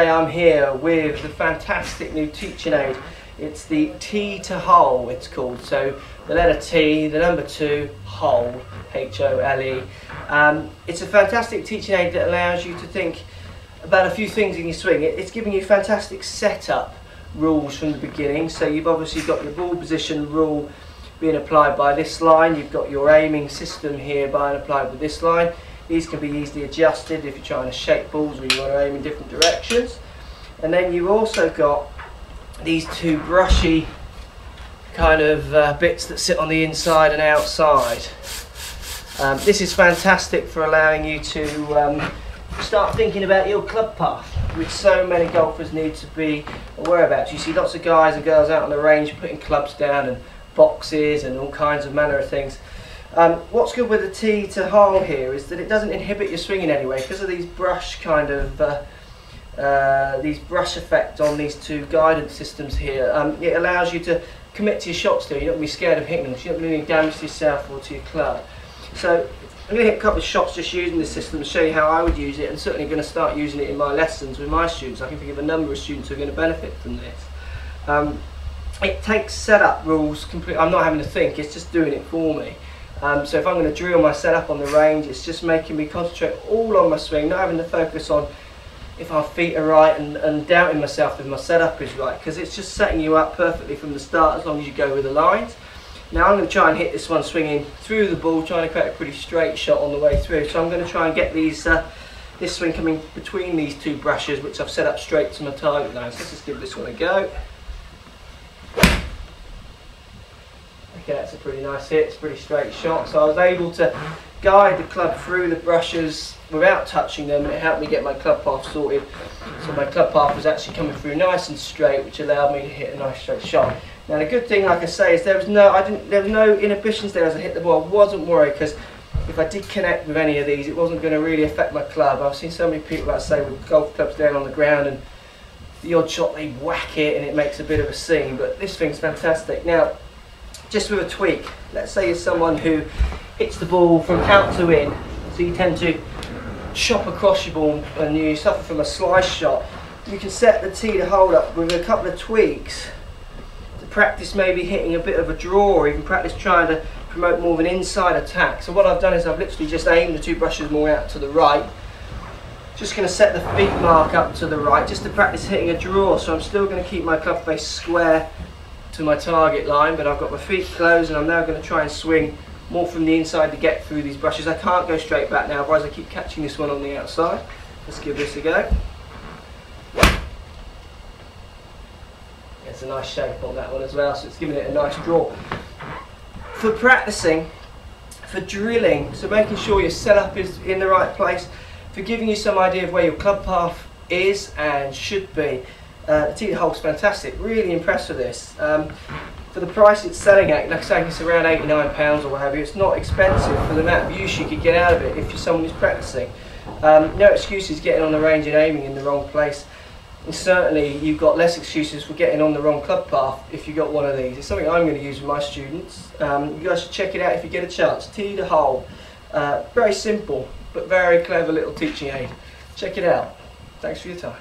today I'm here with the fantastic new teaching aid. It's the T2Hole, it's called. So the letter T, the number 2, hole, H-O-L-E. It's a fantastic teaching aid that allows you to think about a few things in your swing. It's giving you fantastic setup rules from the beginning. So you've obviously got your ball position rule being applied by this line. You've got your aiming system here being applied with this line. These can be easily adjusted if you're trying to shape balls or you want to aim in different directions. And then you've also got these two brushy kind of bits that sit on the inside and outside. This is fantastic for allowing you to start thinking about your club path, which so many golfers need to be aware about. You see lots of guys and girls out on the range putting clubs down and boxes and all kinds of manner of things. What's good with the T2Hole here is that it doesn't inhibit your swing in any way because of these brush kind of these brush effect on these two guidance systems here. It allows you to commit to your shots still. You don't have to be scared of hitting them, so you don't do any damage to yourself or to your club. So I'm going to hit a couple of shots just using this system and show you how I would use it, and certainly going to start using it in my lessons with my students. I can think of a number of students who are going to benefit from this. It takes setup rules completely. I'm not having to think, it's just doing it for me. So if I'm going to drill my setup on the range, it's just making me concentrate all on my swing, not having to focus on if our feet are right and doubting myself if my setup is right, because it's just setting you up perfectly from the start as long as you go with the lines. Now I'm going to try and hit this one swinging through the ball, trying to create a pretty straight shot on the way through. So I'm going to try and get these this swing coming between these two brushes, which I've set up straight to my target line. So let's just give this one a go. Okay, that's a pretty nice hit, it's a pretty straight shot. So I was able to guide the club through the brushes without touching them, and it helped me get my club path sorted. So my club path was actually coming through nice and straight, which allowed me to hit a nice straight shot. Now the good thing, like I say, is there was no inhibitions there as I hit the ball. I wasn't worried, because if I did connect with any of these, it wasn't going to really affect my club. I've seen so many people, like I say, with golf clubs down on the ground, and the odd shot they whack it and it makes a bit of a scene, but this thing's fantastic. Now, just with a tweak, let's say you're someone who hits the ball from out to in, so you tend to chop across your ball and you suffer from a slice shot. You can set the T2Hole up with a couple of tweaks to practice maybe hitting a bit of a draw, or even practice trying to promote more of an inside attack. So what I've done is I've literally just aimed the two brushes more out to the right. Just going to set the feet mark up to the right just to practice hitting a draw. So I'm still going to keep my club face square to my target line, but I've got my feet closed, and I'm now going to try and swing more from the inside to get through these brushes. I can't go straight back now, otherwise I keep catching this one on the outside. Let's give this a go. It's a nice shape on that one as well, so it's giving it a nice draw. For practicing, for drilling, so making sure your setup is in the right place, for giving you some idea of where your club path is and should be. The T2Hole's fantastic, really impressed with this. For the price it's selling at, like I say, it's around £89 or what have you. It's not expensive for the amount of use you could get out of it if you're someone who's practicing. No excuses getting on the range and aiming in the wrong place. And certainly you've got less excuses for getting on the wrong club path if you've got one of these. It's something I'm going to use with my students. You guys should check it out if you get a chance. T2Hole. Very simple but very clever little teaching aid. Check it out. Thanks for your time.